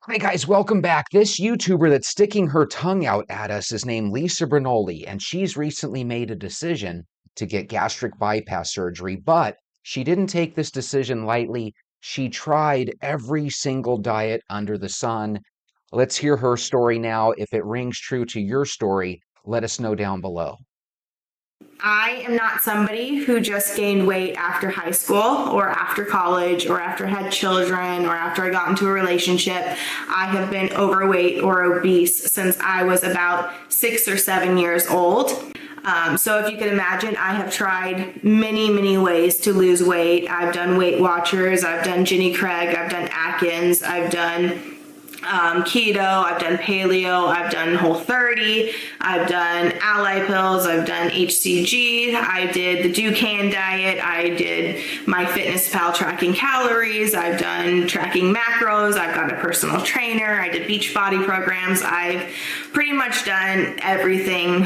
Hi guys, welcome back. This YouTuber that's sticking her tongue out at us is named Lisa Bernoli, and she's recently made a decision to get gastric bypass surgery, but she didn't take this decision lightly. She tried every single diet under the sun. Let's hear her story now. If it rings true to your story, let us know down below. I am not somebody who just gained weight after high school or after college or after I had children or after I got into a relationship. I have been overweight or obese since I was about 6 or 7 years old. So if you can imagine, I have tried many ways to lose weight. I've done Weight Watchers, I've done Jenny Craig, I've done Atkins, I've done keto, I've done paleo, I've done Whole30, I've done ally pills, I've done HCG, I did the Dukan diet, I did MyFitnessPal tracking calories, I've done tracking macros, I've got a personal trainer, I did Beachbody programs, I've pretty much done everything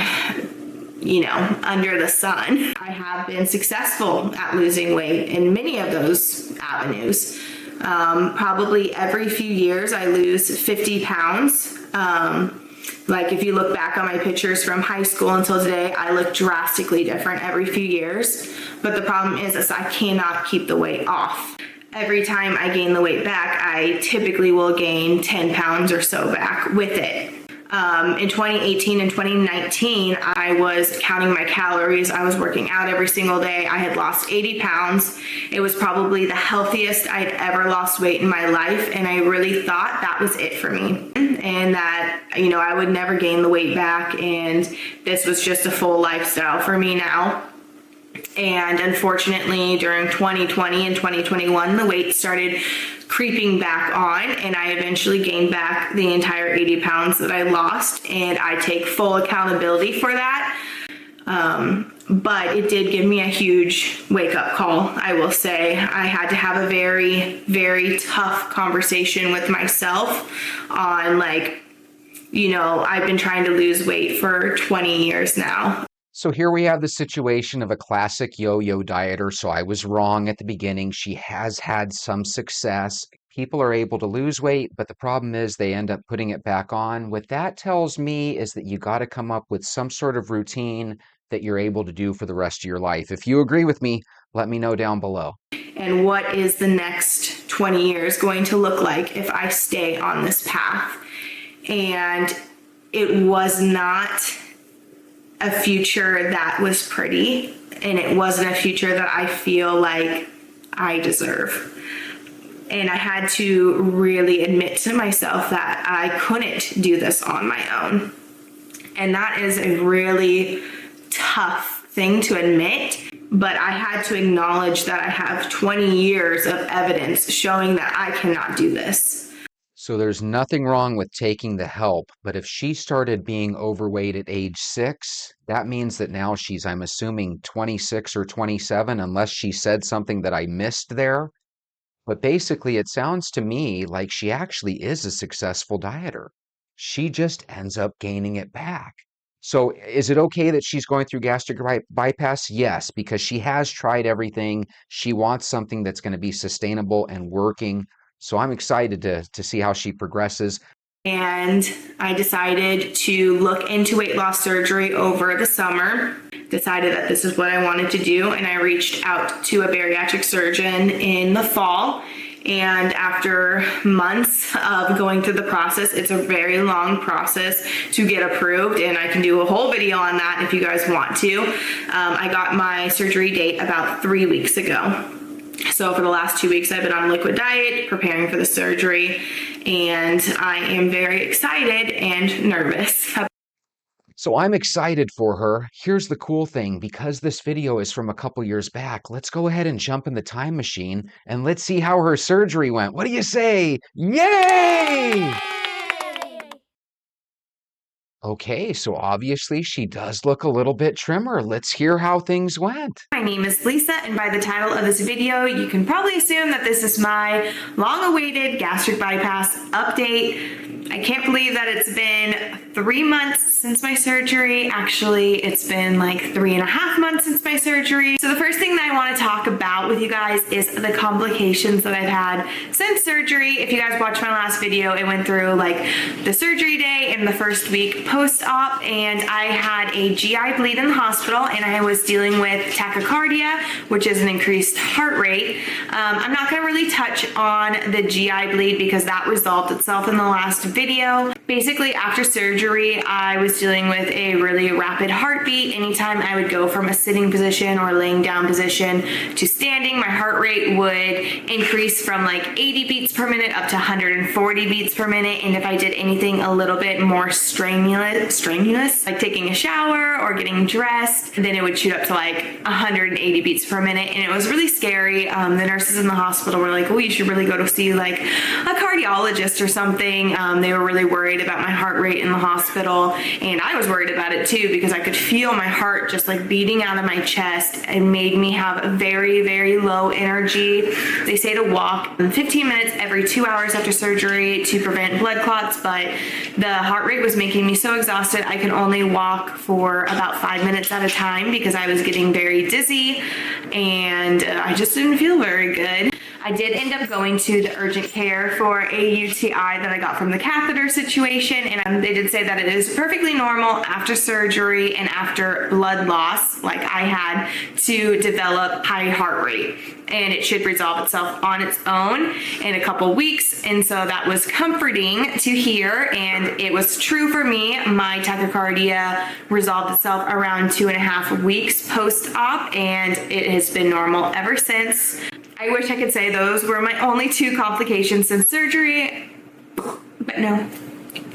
under the sun. I have been successful at losing weight in many of those avenues. Probably every few years I lose 50 pounds. Like if you look back on my pictures from high school until today, I look drastically different every few years. But the problem is I cannot keep the weight off. Every time I gain the weight back, I typically will gain 10 pounds or so back with it. In 2018 and 2019, I was counting my calories. I was working out every single day. I had lost 80 pounds. It was probably the healthiest I'd ever lost weight in my life. And I really thought that was it for me. And that, I would never gain the weight back. And this was just a full lifestyle for me now. And unfortunately, during 2020 and 2021, the weight started creeping back on, and I eventually gained back the entire 80 pounds that I lost, and I take full accountability for that. But it did give me a huge wake-up call, I will say. I had to have a very tough conversation with myself on I've been trying to lose weight for 20 years now. So here we have the situation of a classic yo-yo dieter. So I was wrong at the beginning. She has had some success. People are able to lose weight, but the problem is they end up putting it back on. What that tells me is that you got to come up with some sort of routine that you're able to do for the rest of your life. If you agree with me, let me know down below. And what is the next 20 years going to look like if I stay on this path? And it was not a future that was pretty, and it wasn't a future that I feel like I deserve. And I had to really admit to myself that I couldn't do this on my own. And that is a really tough thing to admit, but I had to acknowledge that I have 20 years of evidence showing that I cannot do this. So there's nothing wrong with taking the help, but if she started being overweight at age 6, that means that now she's, I'm assuming, 26 or 27, unless she said something that I missed there. But basically, it sounds to me like she actually is a successful dieter. She just ends up gaining it back. So is it okay that she's going through gastric bypass? Yes, because she has tried everything. She wants something that's going to be sustainable and working. So I'm excited to see how she progresses. And I decided to look into weight loss surgery over the summer, decided that this is what I wanted to do, and I reached out to a bariatric surgeon in the fall. And after months of going through the process, it's a very long process to get approved, and I can do a whole video on that if you guys want to. I got my surgery date about 3 weeks ago. So for the last 2 weeks, I've been on a liquid diet, preparing for the surgery, and I am very excited and nervous. So I'm excited for her. Here's the cool thing, because this video is from a couple years back, let's go ahead and jump in the time machine and let's see how her surgery went. What do you say? Yay! Okay, so obviously she does look a little bit trimmer. Let's hear how things went. My name is Lisa, and by the title of this video, you can probably assume that this is my long-awaited gastric bypass update. I can't believe that it's been 3 months since my surgery. Actually, it's been like 3.5 months since my surgery. So the first thing that I want to talk about with you guys is the complications that I've had since surgery. If you guys watched my last video, it went through like the surgery day and the first week post-op, and I had a GI bleed in the hospital, and I was dealing with tachycardia, which is an increased heart rate. I'm not going to really touch on the GI bleed because that resolved itself in the last video. Basically, after surgery, I was dealing with a really rapid heartbeat. Anytime I would go from a sitting position or laying down position to standing, my heart rate would increase from like 80 beats per minute up to 140 beats per minute. And if I did anything a little bit more strenuous, like taking a shower or getting dressed, then it would shoot up to like 180 beats per minute. And it was really scary. The nurses in the hospital were like, well, you should really go to see like a cardiologist or something. They were really worried about my heart rate in the hospital, and I was worried about it too because I could feel my heart just like beating out of my chest. It made me have very, very low energy. They say to walk 15 minutes every 2 hours after surgery to prevent blood clots, but the heart rate was making me so exhausted I could only walk for about 5 minutes at a time because I was getting very dizzy, and I just didn't feel very good. I did end up going to the urgent care for a UTI that I got from the catheter situation, and they did say that it is perfectly normal after surgery and after blood loss, like I had, to develop high heart rate, and it should resolve itself on its own in a couple weeks. And so that was comforting to hear, and it was true for me. My tachycardia resolved itself around 2.5 weeks post-op, and it has been normal ever since. I wish I could say those were my only 2 complications since surgery, but no,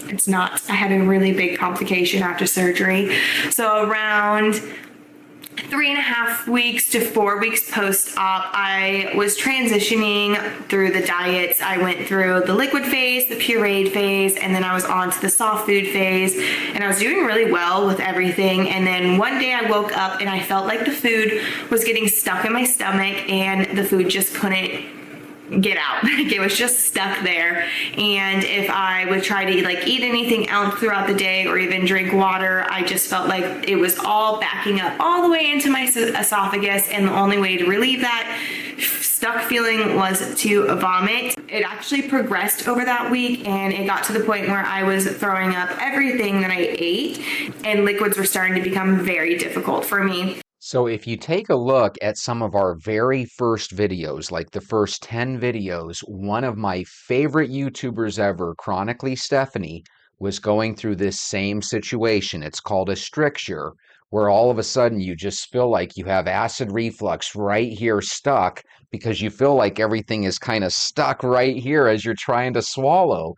it's not. I had a really big complication after surgery. So around 3.5 weeks to 4 weeks post-op, I was transitioning through the diets. I went through the liquid phase, the pureed phase, and then I was on to the soft food phase, and I was doing really well with everything. And then one day I woke up and I felt like the food was getting stuck in my stomach, and the food just couldn't get out. Like it was just stuck there. And if I would try to like eat anything else throughout the day or even drink water, I just felt like it was all backing up all the way into my esophagus. And the only way to relieve that stuck feeling was to vomit. It actually progressed over that week, and it got to the point where I was throwing up everything that I ate, and liquids were starting to become very difficult for me. So if you take a look at some of our very first videos, like the first 10 videos, one of my favorite YouTubers ever, Chronically Stephanie, was going through this same situation. It's called a stricture, where all of a sudden you just feel like you have acid reflux right here stuck because you feel like everything is kind of stuck right here as you're trying to swallow.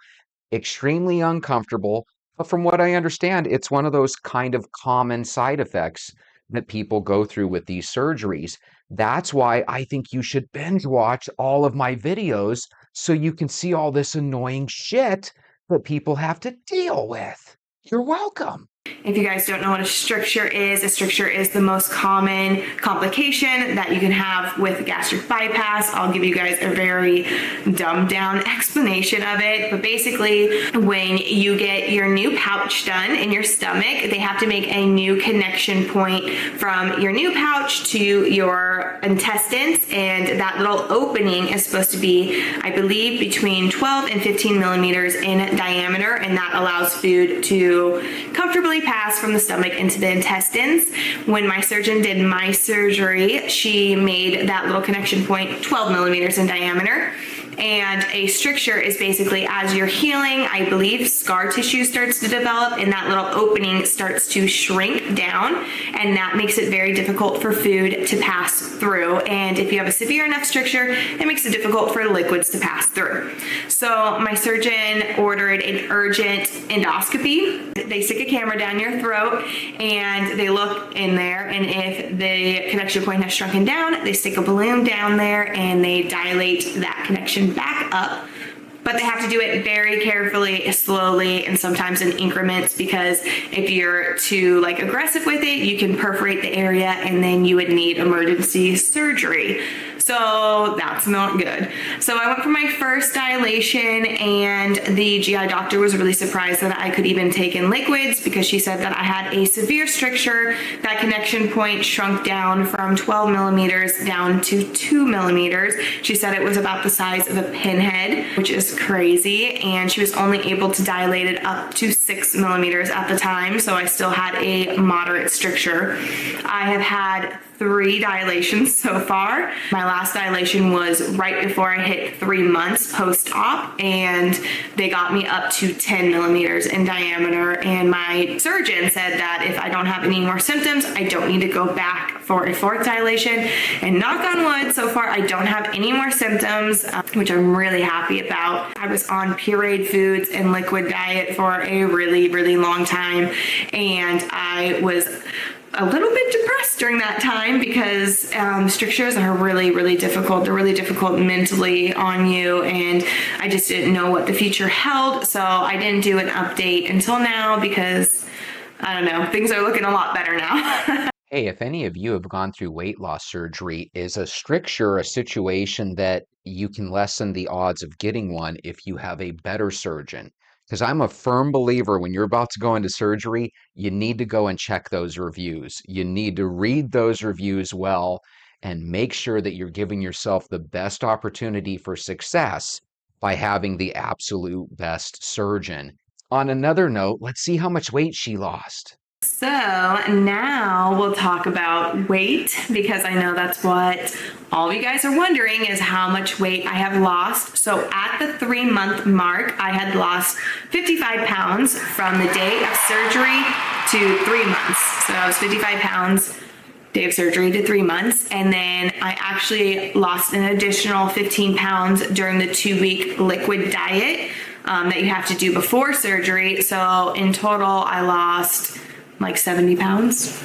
Extremely uncomfortable, but from what I understand, it's one of those kind of common side effects that people go through with these surgeries. That's why I think you should binge watch all of my videos so you can see all this annoying shit that people have to deal with. You're welcome. If you guys don't know what a stricture is the most common complication that you can have with gastric bypass. I'll give you guys a very dumbed down explanation of it. But basically, when you get your new pouch done in your stomach, they have to make a new connection point from your new pouch to your intestines. And that little opening is supposed to be, I believe, between 12 and 15 millimeters in diameter. And that allows food to comfortably pass from the stomach into the intestines. When my surgeon did my surgery, she made that little connection point 12 millimeters in diameter. And a stricture is basically as you're healing, I believe scar tissue starts to develop and that little opening starts to shrink down, and that makes it very difficult for food to pass through. And if you have a severe enough stricture, it makes it difficult for liquids to pass through. So my surgeon ordered an urgent endoscopy. They stick a camera down your throat and they look in there, and if the connection point has shrunken down, they stick a balloon down there and they dilate that connection back up. But they have to do it very carefully, slowly, and sometimes in increments, because if you're too aggressive with it, you can perforate the area and then you would need emergency surgery. So that's not good. So I went for my first dilation, and the GI doctor was really surprised that I could even take in liquids, because she said that I had a severe stricture. That connection point shrunk down from 12 millimeters down to 2 millimeters. She said it was about the size of a pinhead, which is crazy. And she was only able to dilate it up to 6 millimeters at the time. So I still had a moderate stricture. I have had 3 dilations so far. My last dilation was right before I hit 3 months post-op, and they got me up to 10 millimeters in diameter. And my surgeon said that if I don't have any more symptoms, I don't need to go back for a 4th dilation. And knock on wood, so far I don't have any more symptoms, which I'm really happy about. I was on pureed foods and liquid diet for a really, really long time, and I was a little bit depressed during that time, because strictures are really, really difficult. They're really difficult mentally on you, and I just didn't know what the future held. So I didn't do an update until now, because I don't know, things are looking a lot better now. Hey, if any of you have gone through weight loss surgery, is a stricture a situation that you can lessen the odds of getting one if you have a better surgeon? Because I'm a firm believer when you're about to go into surgery, you need to go and check those reviews. You need to read those reviews well and make sure that you're giving yourself the best opportunity for success by having the absolute best surgeon. On another note, let's see how much weight she lost. So now we'll talk about weight, because I know that's what all of you guys are wondering, is how much weight I have lost. So at the 3-month mark, I had lost 55 pounds from the day of surgery to 3 months. So I was 55 pounds day of surgery to 3 months. And then I actually lost an additional 15 pounds during the 2-week liquid diet that you have to do before surgery. So in total, I lost like 70 pounds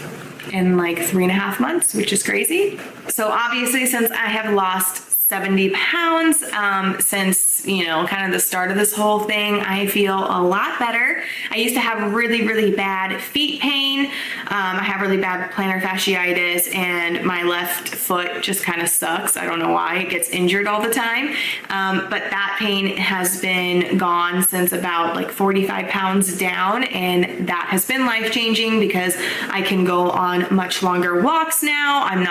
in like 3.5 months, which is crazy. So obviously, since I have lost 70 pounds since, kind of the start of this whole thing, I feel a lot better. I used to have really, really bad feet pain. I have really bad plantar fasciitis, and my left foot just kind of sucks. I don't know why. It gets injured all the time. But that pain has been gone since about like 45 pounds down, and that has been life-changing because I can go on much longer walks now.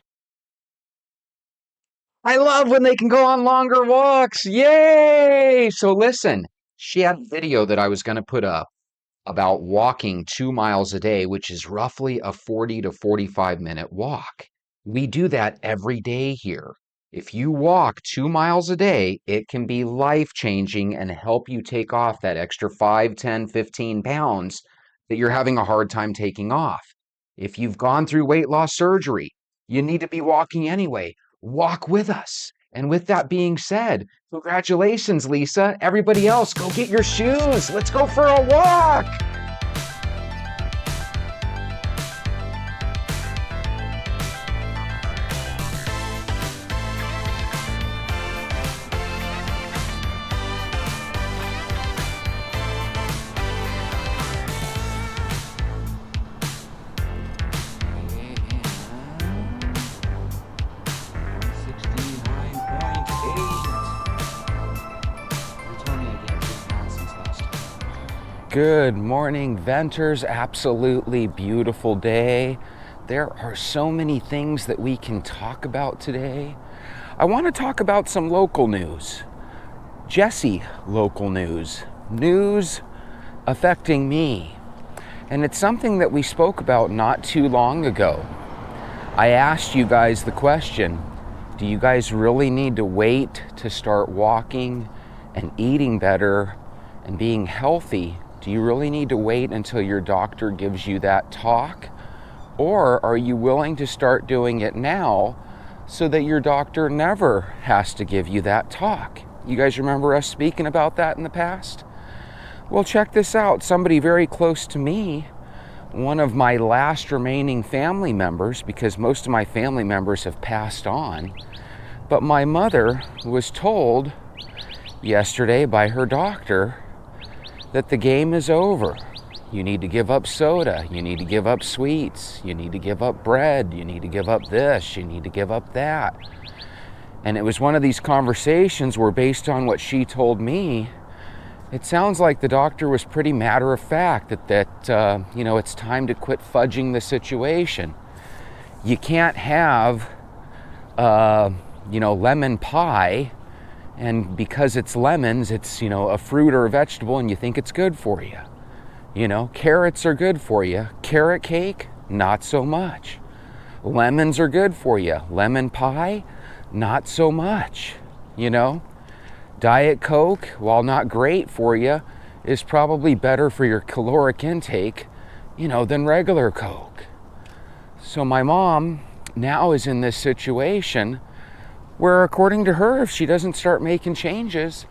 I love when they can go on longer walks. Yay! So listen, she had a video that I was going to put up about walking 2 miles a day, which is roughly a 40 to 45-minute walk. We do that every day here. If you walk 2 miles a day, it can be life-changing and help you take off that extra 5, 10, 15 pounds that you're having a hard time taking off. If you've gone through weight loss surgery, you need to be walking anyway. Walk with us. And with that being said, congratulations, Lisa. Everybody else, go get your shoes. Let's go for a walk. Good morning, Venters. Absolutely beautiful day. There are so many things that we can talk about today. I want to talk about some local news. Jesse local news. News affecting me. And it's something that we spoke about not too long ago. I asked you guys the question, do you guys really need to wait to start walking and eating better and being healthy? Do you really need to wait until your doctor gives you that talk? Or are you willing to start doing it now so that your doctor never has to give you that talk? You guys remember us speaking about that in the past? Well, check this out. Somebody very close to me, one of my last remaining family members, because most of my family members have passed on, but my mother was told yesterday by her doctor that the game is over. You need to give up soda, you need to give up sweets, you need to give up bread, you need to give up this, you need to give up that. And it was one of these conversations where, based on what she told me, it sounds like the doctor was pretty matter of fact that it's time to quit fudging the situation. You can't have, lemon pie, and because it's lemons, it's, a fruit or a vegetable, and you think it's good for you. Carrots are good for you. Carrot cake, not so much. Lemons are good for you. Lemon pie, not so much. Diet Coke, while not great for you, is probably better for your caloric intake, than regular Coke. So my mom now is in this situation where, according to her, if she doesn't start making changes,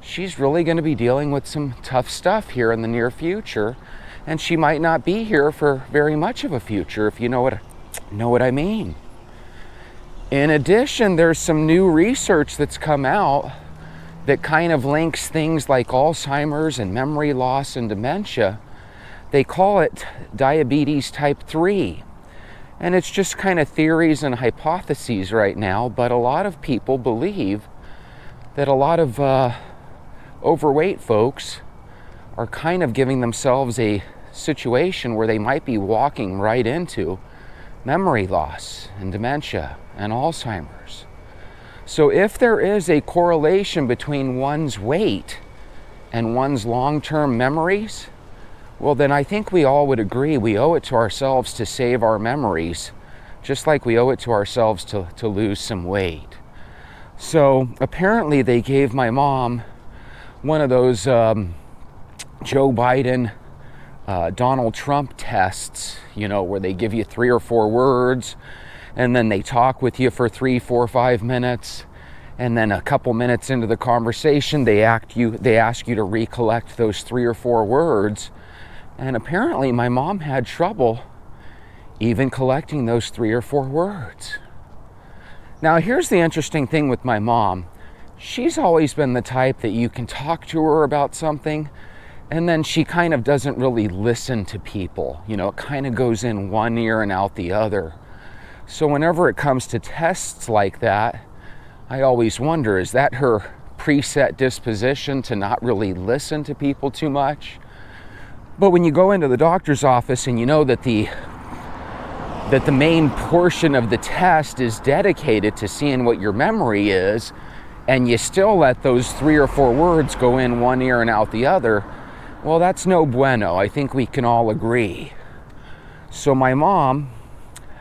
she's really going to be dealing with some tough stuff here in the near future, and she might not be here for very much of a future, if you know what I mean. In addition, there's some new research that's come out that kind of links things like Alzheimer's and memory loss and dementia. They call it diabetes type 3. And it's just kind of theories and hypotheses right now, but a lot of people believe that a lot of overweight folks are kind of giving themselves a situation where they might be walking right into memory loss and dementia and Alzheimer's. So if there is a correlation between one's weight and one's long-term memories, well, then I think we all would agree we owe it to ourselves to save our memories, just like we owe it to ourselves to lose some weight. So apparently they gave my mom one of those Joe Biden, Donald Trump tests, where they give you 3 or 4 words, and then they talk with you for 3, 4, 5 minutes, and then a couple minutes into the conversation, they ask you to recollect those 3 or 4 words. And apparently my mom had trouble even collecting those 3 or 4 words. Now, here's the interesting thing with my mom. She's always been the type that you can talk to her about something, and then she kind of doesn't really listen to people. It kind of goes in one ear and out the other. So whenever it comes to tests like that, I always wonder, is that her preset disposition to not really listen to people too much? But when you go into the doctor's office and you know that the main portion of the test is dedicated to seeing what your memory is, and you still let those 3 or 4 words go in one ear and out the other, well, that's no bueno. I think we can all agree. So my mom,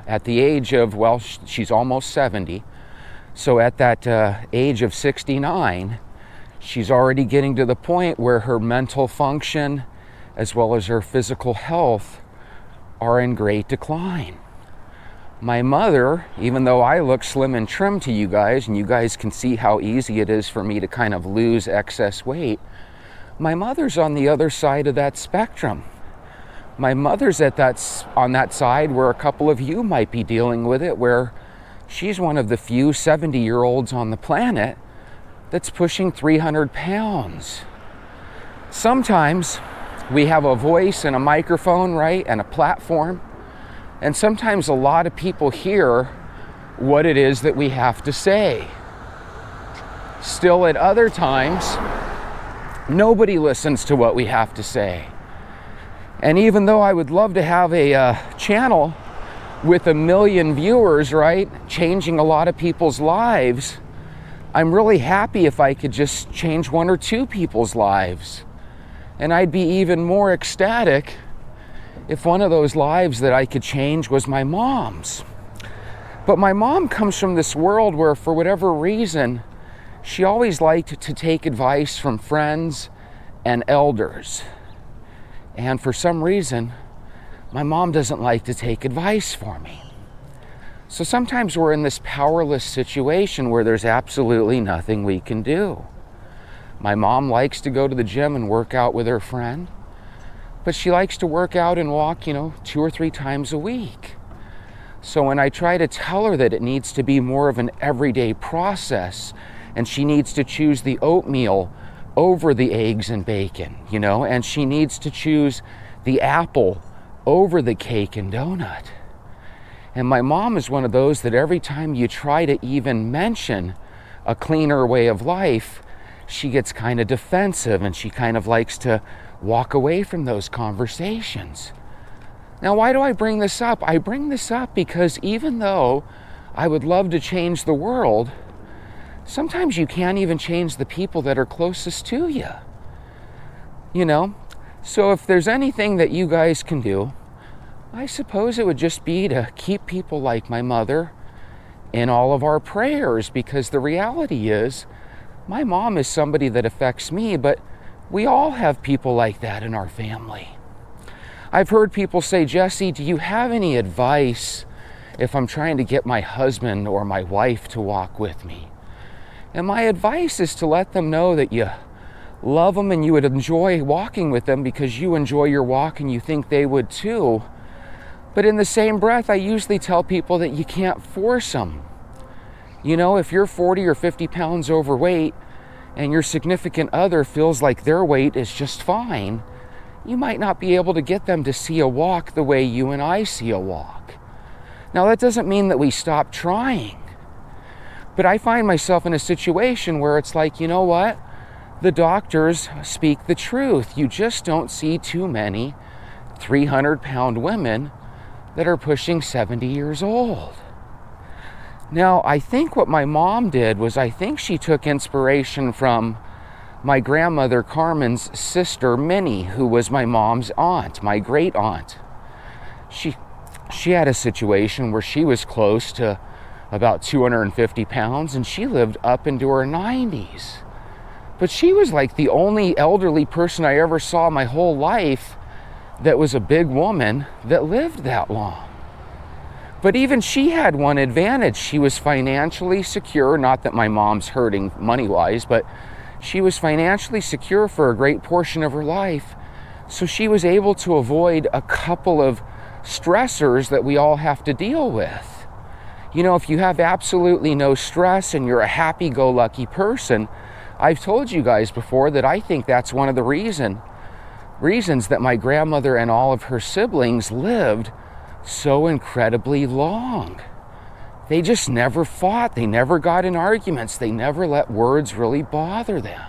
at the age of, she's almost 70, so at that age of 69, she's already getting to the point where her mental function as well as her physical health are in great decline. My mother, even though I look slim and trim to you guys, and you guys can see how easy it is for me to kind of lose excess weight, my mother's on the other side of that spectrum. My mother's on that side where a couple of you might be dealing with it, where she's one of the few 70-year-olds on the planet that's pushing 300 pounds. Sometimes we have a voice and a microphone, right, and a platform. And sometimes a lot of people hear what it is that we have to say. Still, at other times, nobody listens to what we have to say. And even though I would love to have a channel with 1 million viewers, right, changing a lot of people's lives, I'm really happy if I could just change 1 or 2 people's lives. And I'd be even more ecstatic if one of those lives that I could change was my mom's. But my mom comes from this world where, for whatever reason, she always liked to take advice from friends and elders. And for some reason, my mom doesn't like to take advice for me. So sometimes we're in this powerless situation where there's absolutely nothing we can do. My mom likes to go to the gym and work out with her friend, but she likes to work out and walk, 2 or 3 times a week. So when I try to tell her that it needs to be more of an everyday process, and she needs to choose the oatmeal over the eggs and bacon, and she needs to choose the apple over the cake and donut. And my mom is one of those that every time you try to even mention a cleaner way of life, she gets kind of defensive and she kind of likes to walk away from those conversations. Now, why do I bring this up? I bring this up because even though I would love to change the world, sometimes you can't even change the people that are closest to you. You know? So if there's anything that you guys can do, I suppose it would just be to keep people like my mother in all of our prayers, because the reality is, my mom is somebody that affects me, but we all have people like that in our family. I've heard people say, Jesse, do you have any advice if I'm trying to get my husband or my wife to walk with me? And my advice is to let them know that you love them and you would enjoy walking with them because you enjoy your walk and you think they would too. But in the same breath, I usually tell people that you can't force them. You know, if you're 40 or 50 pounds overweight and your significant other feels like their weight is just fine, you might not be able to get them to see a walk the way you and I see a walk. Now, that doesn't mean that we stop trying. But I find myself in a situation where it's like, you know what? The doctors speak the truth. You just don't see too many 300-pound women that are pushing 70 years old. Now, I think what my mom did was I think she took inspiration from my grandmother Carmen's sister, Minnie, who was my mom's aunt, my great aunt. She had a situation where she was close to about 250 pounds and she lived up into her 90s. But she was like the only elderly person I ever saw my whole life that was a big woman that lived that long. But even she had one advantage. She was financially secure, not that my mom's hurting money-wise, but she was financially secure for a great portion of her life. So she was able to avoid a couple of stressors that we all have to deal with. You know, if you have absolutely no stress and you're a happy-go-lucky person, I've told you guys before that I think that's one of the reasons that my grandmother and all of her siblings lived so incredibly long. They just never fought. They never got in arguments. They never let words really bother them.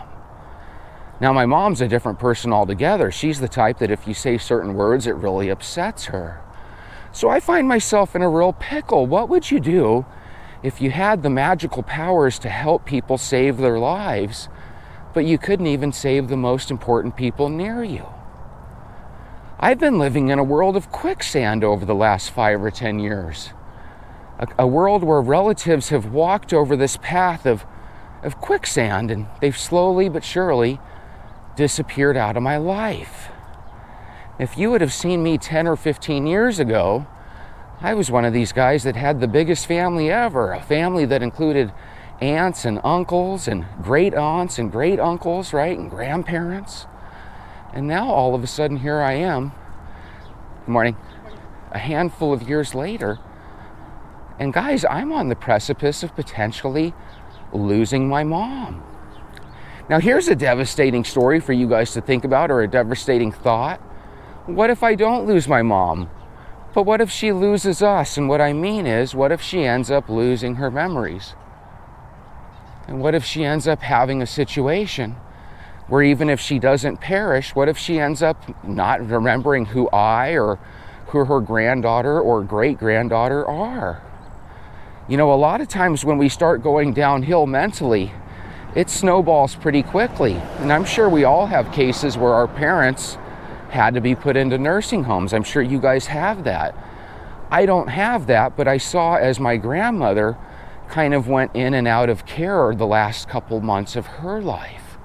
Now, my mom's a different person altogether. She's the type that if you say certain words, it really upsets her. So I find myself in a real pickle. What would you do if you had the magical powers to help people save their lives, but you couldn't even save the most important people near you? I've been living in a world of quicksand over the last 5 or 10 years. A world where relatives have walked over this path of quicksand, and they've slowly but surely disappeared out of my life. If you would have seen me 10 or 15 years ago, I was one of these guys that had the biggest family ever, a family that included aunts and uncles and great aunts and great uncles, right, and grandparents. And now all of a sudden here I am, good morning, a handful of years later, and guys, I'm on the precipice of potentially losing my mom. Now here's a devastating story for you guys to think about, or a devastating thought. What if I don't lose my mom? But what if she loses us? And what I mean is, what if she ends up losing her memories? And what if she ends up having a situation where even if she doesn't perish, what if she ends up not remembering who I or who her granddaughter or great-granddaughter are? You know, a lot of times when we start going downhill mentally, it snowballs pretty quickly. And I'm sure we all have cases where our parents had to be put into nursing homes. I'm sure you guys have that. I don't have that, but I saw as my grandmother kind of went in and out of care the last couple months of her life.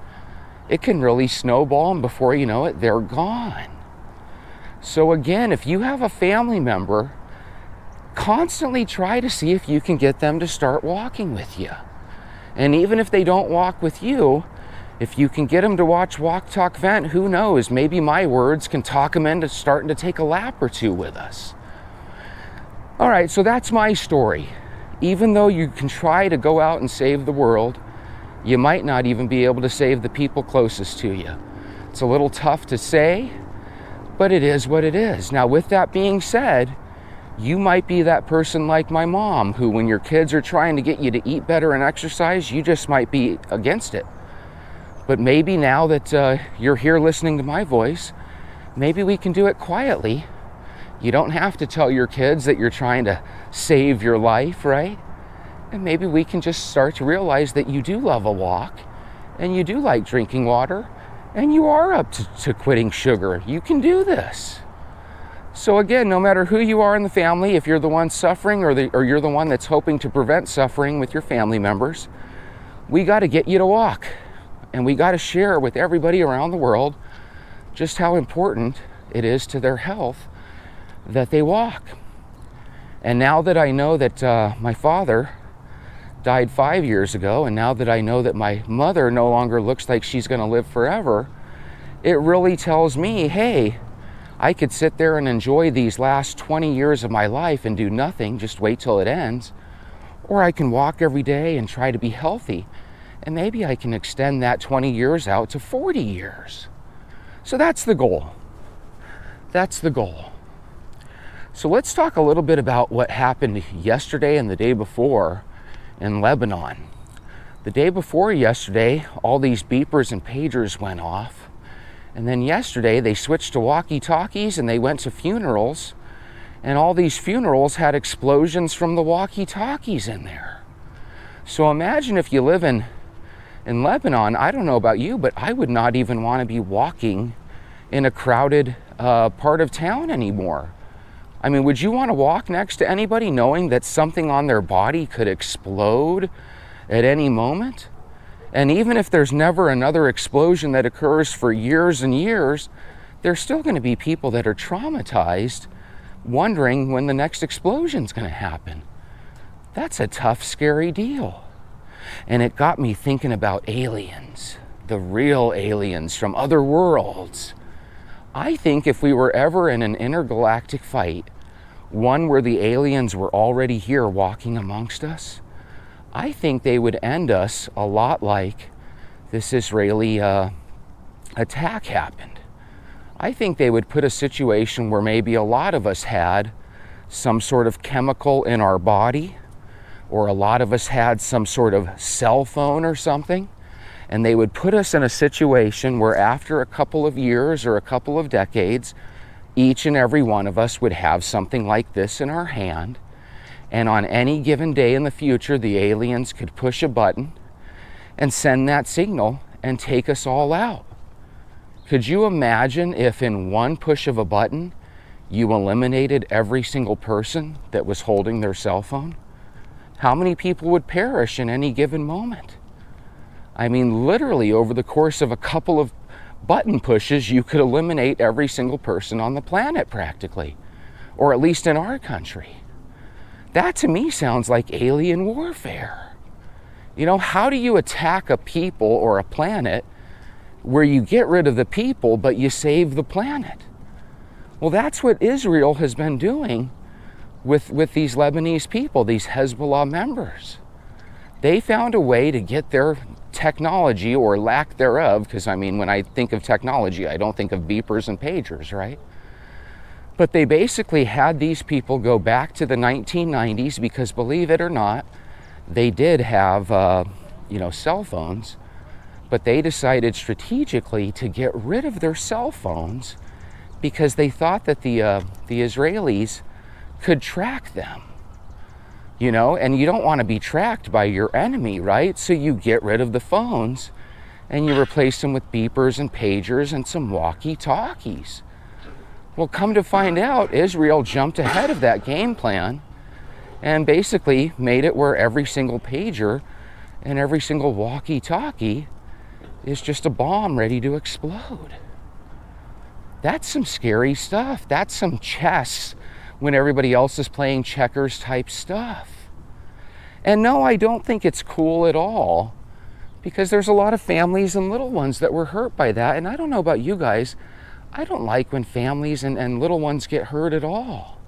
It can really snowball, and before you know it, they're gone. So again, if you have a family member, constantly try to see if you can get them to start walking with you. And even if they don't walk with you, if you can get them to watch Walk, Talk, Vent, who knows, maybe my words can talk them into starting to take a lap or two with us. All right, so that's my story. Even though you can try to go out and save the world, you might not even be able to save the people closest to you. It's a little tough to say, but it is what it is. Now, with that being said, You might be that person like my mom, who when your kids are trying to get you to eat better and exercise, you just might be against it. But maybe now that you're here listening to my voice, maybe we can do it quietly. You don't have to tell your kids that you're trying to save your life, right? And maybe we can just start to realize that you do love a walk, and you do like drinking water, and you are up to quitting sugar. You can do this. So again, no matter who you are in the family, if you're the one suffering or you're the one that's hoping to prevent suffering with your family members, we got to get you to walk. And we got to share with everybody around the world just how important it is to their health that they walk. And now that I know that my father died 5 years ago, and now that I know that my mother no longer looks like she's going to live forever, it really tells me, hey, I could sit there and enjoy these last 20 years of my life and do nothing, just wait till it ends, or I can walk every day and try to be healthy. And maybe I can extend that 20 years out to 40 years. So that's the goal. That's the goal. So let's talk a little bit about what happened yesterday and the day before in Lebanon. The day before yesterday, all these beepers and pagers went off. And then yesterday, they switched to walkie-talkies and they went to funerals. And all these funerals had explosions from the walkie-talkies in there. So imagine if you live in Lebanon, I don't know about you, but I would not even want to be walking in a crowded part of town anymore. I mean, would you want to walk next to anybody knowing that something on their body could explode at any moment? And even if there's never another explosion that occurs for years and years, there's still going to be people that are traumatized, wondering when the next explosion's going to happen. That's a tough, scary deal. And it got me thinking about aliens, the real aliens from other worlds. I think if we were ever in an intergalactic fight, one where the aliens were already here walking amongst us, I think they would end us a lot like this Israeli attack happened. I think they would put a situation where maybe a lot of us had some sort of chemical in our body, or a lot of us had some sort of cell phone or something, and they would put us in a situation where after a couple of years or a couple of decades, each and every one of us would have something like this in our hand, and on any given day in the future, the aliens could push a button and send that signal and take us all out. Could you imagine if in one push of a button, you eliminated every single person that was holding their cell phone? How many people would perish in any given moment? I mean, literally over the course of a couple of button pushes, you could eliminate every single person on the planet practically, or at least in our country. That to me sounds like alien warfare. You know, how do you attack a people or a planet where you get rid of the people but you save the planet? Well, that's what Israel has been doing with these Lebanese people, these Hezbollah members. They found a way to get their technology, or lack thereof, because I mean, when I think of technology, I don't think of beepers and pagers, right? But they basically had these people go back to the 1990s, because believe it or not, they did have, cell phones, but they decided strategically to get rid of their cell phones because they thought that the Israelis could track them. And you don't want to be tracked by your enemy, right? So you get rid of the phones and you replace them with beepers and pagers and some walkie-talkies. Well, come to find out, Israel jumped ahead of that game plan and basically made it where every single pager and every single walkie-talkie is just a bomb ready to explode. That's some scary stuff. That's some chess when everybody else is playing checkers type stuff. And no, I don't think it's cool at all, because there's a lot of families and little ones that were hurt by that. And I don't know about you guys, I don't like when families and little ones get hurt at all.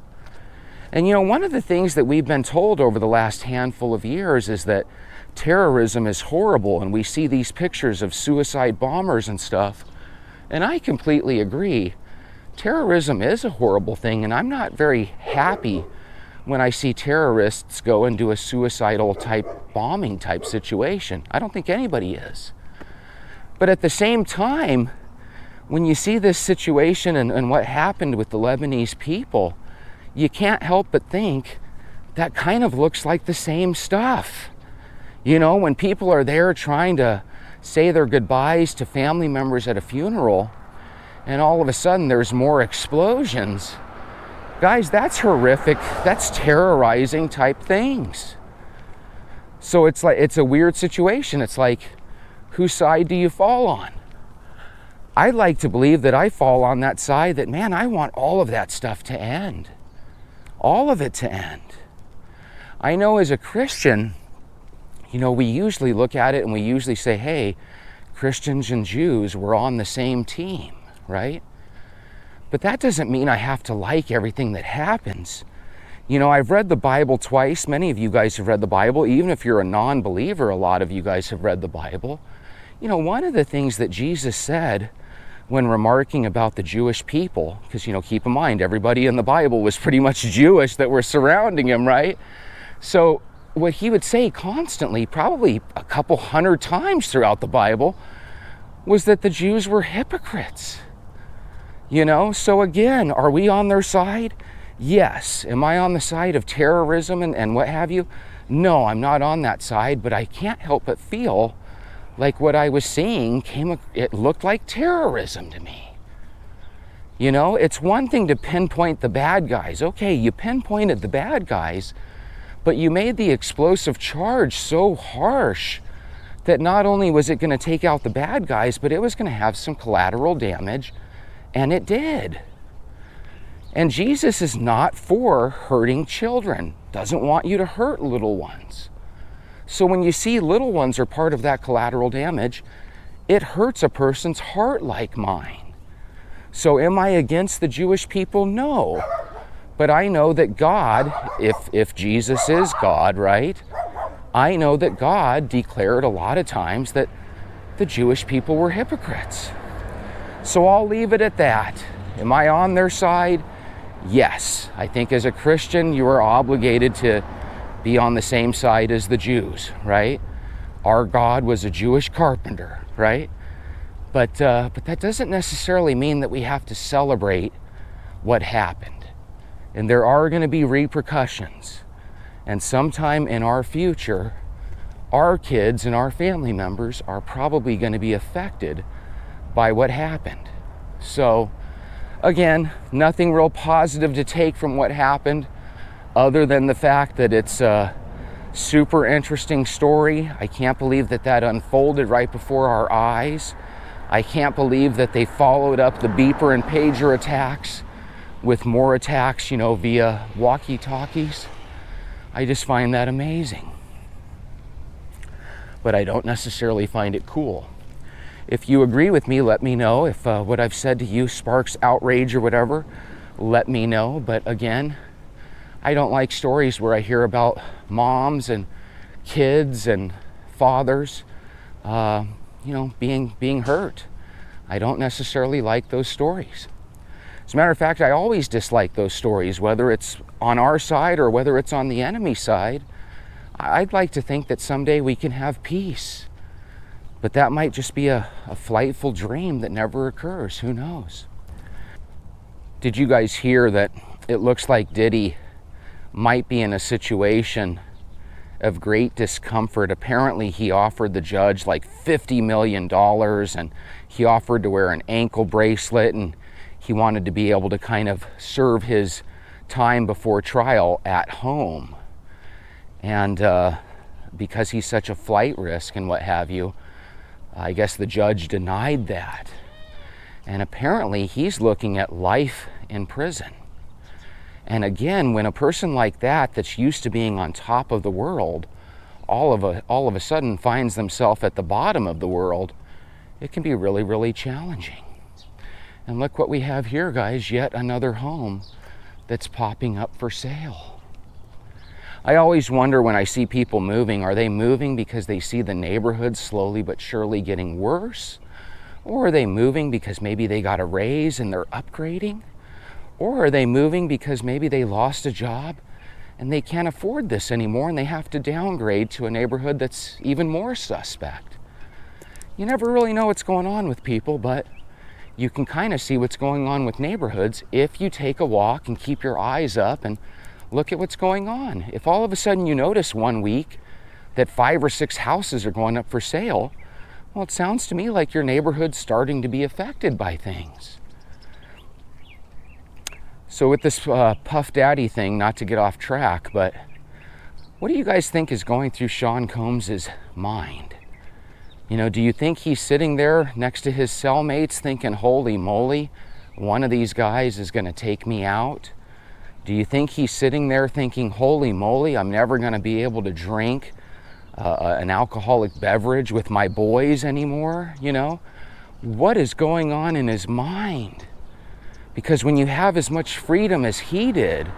And one of the things that we've been told over the last handful of years is that terrorism is horrible, and we see these pictures of suicide bombers and stuff. And I completely agree. terrorism is a horrible thing, and I'm not very happy when I see terrorists go and do a suicidal type bombing type situation. I don't think anybody is. But at the same time, when you see this situation and what happened with the Lebanese people, you can't help but think that kind of looks like the same stuff. You know, when people are there trying to say their goodbyes to family members at a funeral, and all of a sudden there's more explosions. Guys, that's horrific. That's terrorizing type things. So it's like, it's a weird situation. It's like, whose side do you fall on? I like to believe that I fall on that side that, man, I want all of that stuff to end. All of it to end. I know as a Christian, you know, we usually look at it and we usually say, hey, Christians and Jews, we're on the same team, right? But that doesn't mean I have to like everything that happens. You know, I've read the Bible twice. Many of you guys have read the Bible. Even if you're a non-believer, a lot of you guys have read the Bible. You know, one of the things that Jesus said when remarking about the Jewish people, because, you know, keep in mind, everybody in the Bible was pretty much Jewish that were surrounding him, right? So what he would say constantly, probably a couple hundred times throughout the Bible, was that the Jews were hypocrites. You know, so again, are we on their side? Yes. Am I on the side of terrorism and what have you? No, I'm not on that side, but I can't help but feel like what I was seeing it looked like terrorism to me. You know, it's one thing to pinpoint the bad guys. Okay, you pinpointed the bad guys, but you made the explosive charge so harsh that not only was it going to take out the bad guys, but it was going to have some collateral damage, and it did. And Jesus is not for hurting children, doesn't want you to hurt little ones. So when you see little ones are part of that collateral damage, it hurts a person's heart like mine. So am I against the Jewish people? No. But I know that God, if Jesus is God, right? I know that God declared a lot of times that the Jewish people were hypocrites. So I'll leave it at that. Am I on their side? Yes. I think as a Christian, you are obligated to be on the same side as the Jews, right? Our God was a Jewish carpenter, right? But that doesn't necessarily mean that we have to celebrate what happened. And there are going to be repercussions. And sometime in our future, our kids and our family members are probably going to be affected by what happened. So, again, nothing real positive to take from what happened, other than the fact that it's a super interesting story. I can't believe that unfolded right before our eyes. I can't believe that they followed up the beeper and pager attacks with more attacks, you know, via walkie-talkies. I just find that amazing. But I don't necessarily find it cool. If you agree with me, let me know. If what I've said to you sparks outrage or whatever, let me know. But again, I don't like stories where I hear about moms and kids and fathers, being hurt. I don't necessarily like those stories. As a matter of fact, I always dislike those stories, whether it's on our side or whether it's on the enemy side. I'd like to think that someday we can have peace. But that might just be a frightful dream that never occurs. Who knows? Did you guys hear that it looks like Diddy might be in a situation of great discomfort? Apparently he offered the judge like $50 million, and he offered to wear an ankle bracelet, and he wanted to be able to kind of serve his time before trial at home. And because he's such a flight risk and what have you, I guess the judge denied that. And apparently he's looking at life in prison. And again, when a person like that, that's used to being on top of the world, all of a sudden finds themselves at the bottom of the world, it can be really, really challenging. And look what we have here, guys, yet another home that's popping up for sale. I always wonder when I see people moving, are they moving because they see the neighborhood slowly but surely getting worse? Or are they moving because maybe they got a raise and they're upgrading? Or are they moving because maybe they lost a job and they can't afford this anymore and they have to downgrade to a neighborhood that's even more suspect? You never really know what's going on with people, but you can kind of see what's going on with neighborhoods if you take a walk and keep your eyes up and look at what's going on. If all of a sudden you notice one week that 5 or 6 houses are going up for sale, well, it sounds to me like your neighborhood's starting to be affected by things. So with this Puff Daddy thing, not to get off track, but what do you guys think is going through Sean Combs' mind? You know, do you think he's sitting there next to his cellmates thinking, holy moly, one of these guys is going to take me out? Do you think he's sitting there thinking, holy moly, I'm never going to be able to drink an alcoholic beverage with my boys anymore? You know, what is going on in his mind? Because when you have as much freedom as he did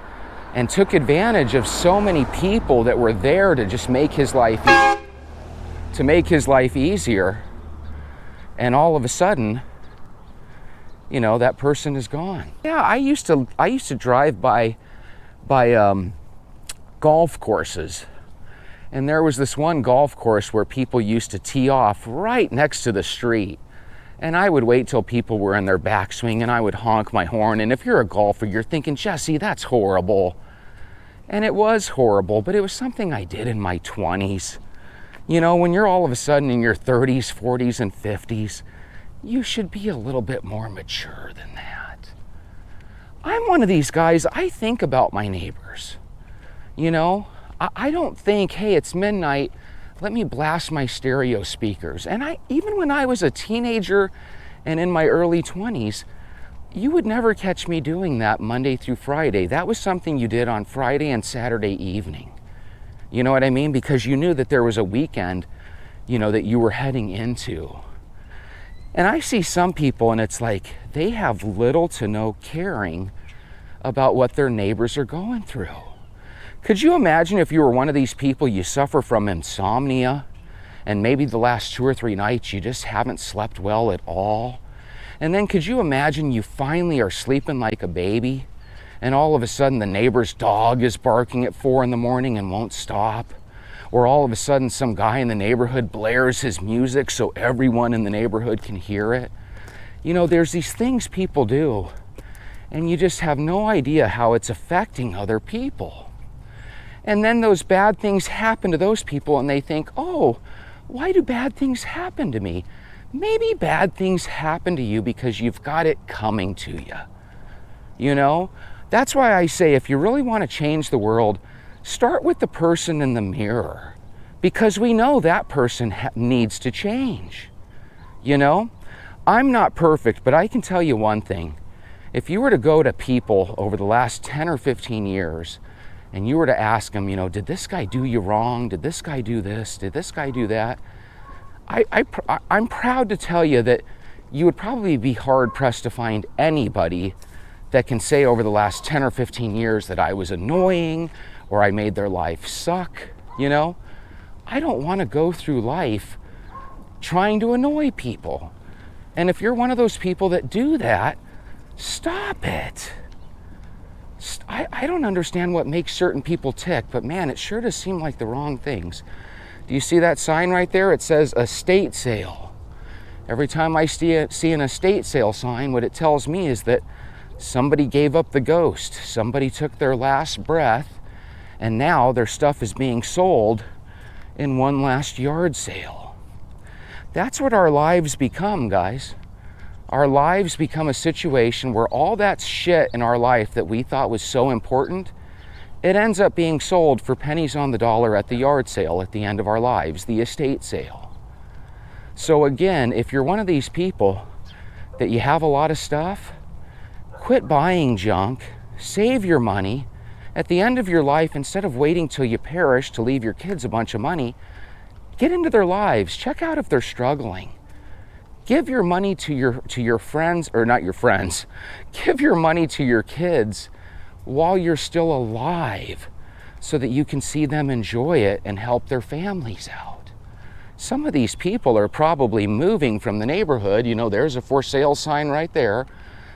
and took advantage of so many people that were there to just make his life easier, and all of a sudden, you know, that person is gone. Yeah, I used to drive by golf courses, and there was this one golf course where people used to tee off right next to the street. And I would wait till people were in their backswing and I would honk my horn. And if you're a golfer, you're thinking, Jesse, that's horrible. And it was horrible, but it was something I did in my 20s. You know, when you're all of a sudden in your 30s, 40s, and 50s, you should be a little bit more mature than that. I'm one of these guys, I think about my neighbors. You know, I don't think, hey, it's midnight, let me blast my stereo speakers. And even when I was a teenager and in my early 20s, you would never catch me doing that Monday through Friday. That was something you did on Friday and Saturday evening. You know what I mean? Because you knew that there was a weekend, you know, that you were heading into. And I see some people and it's like they have little to no caring about what their neighbors are going through. Could you imagine if you were one of these people, you suffer from insomnia, and maybe the last 2 or 3 nights you just haven't slept well at all? And then could you imagine you finally are sleeping like a baby, and all of a sudden the neighbor's dog is barking at 4 in the morning and won't stop? Or all of a sudden some guy in the neighborhood blares his music so everyone in the neighborhood can hear it? You know, there's these things people do, and you just have no idea how it's affecting other people. And then those bad things happen to those people and they think, oh, why do bad things happen to me? Maybe bad things happen to you because you've got it coming to you. You know, that's why I say if you really want to change the world, start with the person in the mirror, because we know that person needs to change. You know, I'm not perfect, but I can tell you one thing. If you were to go to people over the last 10 or 15 years and you were to ask them, you know, did this guy do you wrong? Did this guy do this? Did this guy do that? I'm proud to tell you that you would probably be hard pressed to find anybody that can say over the last 10 or 15 years that I was annoying or I made their life suck. You know, I don't want to go through life trying to annoy people. And if you're one of those people that do that, stop it. I don't understand what makes certain people tick, but man, it sure does seem like the wrong things. Do you see that sign right there? It says estate sale. Every time I see an estate sale sign, what it tells me is that somebody gave up the ghost. Somebody took their last breath, and now their stuff is being sold in one last yard sale. That's what our lives become, guys. Our lives become a situation where all that shit in our life that we thought was so important, it ends up being sold for pennies on the dollar at the yard sale at the end of our lives, the estate sale. So again, if you're one of these people that you have a lot of stuff, quit buying junk, save your money. At the end of your life, instead of waiting till you perish to leave your kids a bunch of money, get into their lives, check out if they're struggling. Give your money to your friends, or not your friends, give your money to your kids while you're still alive so that you can see them enjoy it and help their families out. Some of these people are probably moving from the neighborhood. You know, there's a for sale sign right there.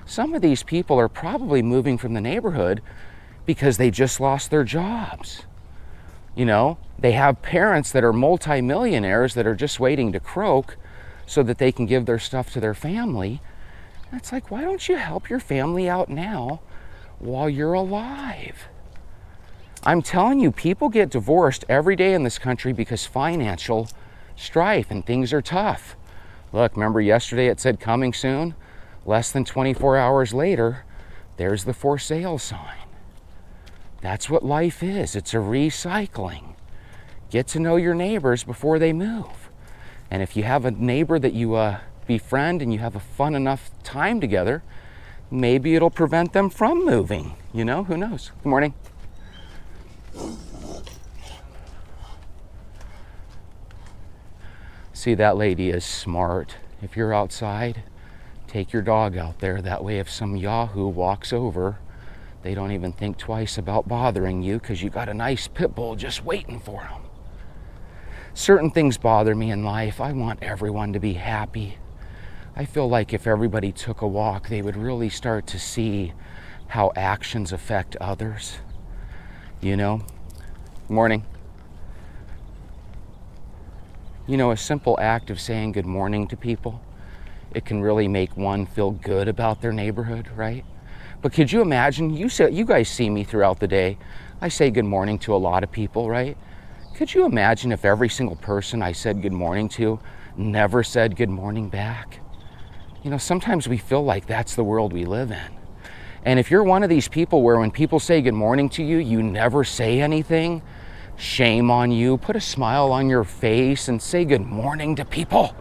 Some of these people are probably moving from the neighborhood because they just lost their jobs. You know, they have parents that are multimillionaires that are just waiting to croak so that they can give their stuff to their family. And it's like, why don't you help your family out now while you're alive? I'm telling you, people get divorced every day in this country because financial strife and things are tough. Look, remember yesterday it said coming soon? Less than 24 hours later, there's the for sale sign. That's what life is. It's a recycling. Get to know your neighbors before they move. And if you have a neighbor that you befriend and you have a fun enough time together, maybe it'll prevent them from moving. You know, who knows? Good morning. See, that lady is smart. If you're outside, take your dog out there. That way if some yahoo walks over, they don't even think twice about bothering you because you got a nice pit bull just waiting for them. Certain things bother me in life. I want everyone to be happy. I feel like if everybody took a walk, they would really start to see how actions affect others. You know? Morning. You know, a simple act of saying good morning to people, it can really make one feel good about their neighborhood, right? But could you imagine, you guys see me throughout the day. I say good morning to a lot of people, right? Could you imagine if every single person I said good morning to never said good morning back? You know, sometimes we feel like that's the world we live in. And if you're one of these people where when people say good morning to you, you never say anything, shame on you. Put a smile on your face and say good morning to people.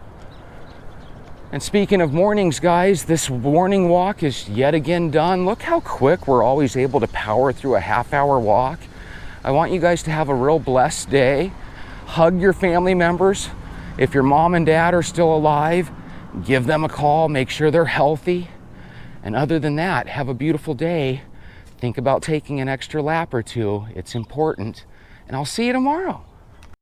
And speaking of mornings, guys, this morning walk is yet again done. Look how quick we're always able to power through a half-hour walk. I want you guys to have a real blessed day. Hug your family members. If your mom and dad are still alive, give them a call, make sure they're healthy. And other than that, have a beautiful day. Think about taking an extra lap or two. It's important. And I'll see you tomorrow.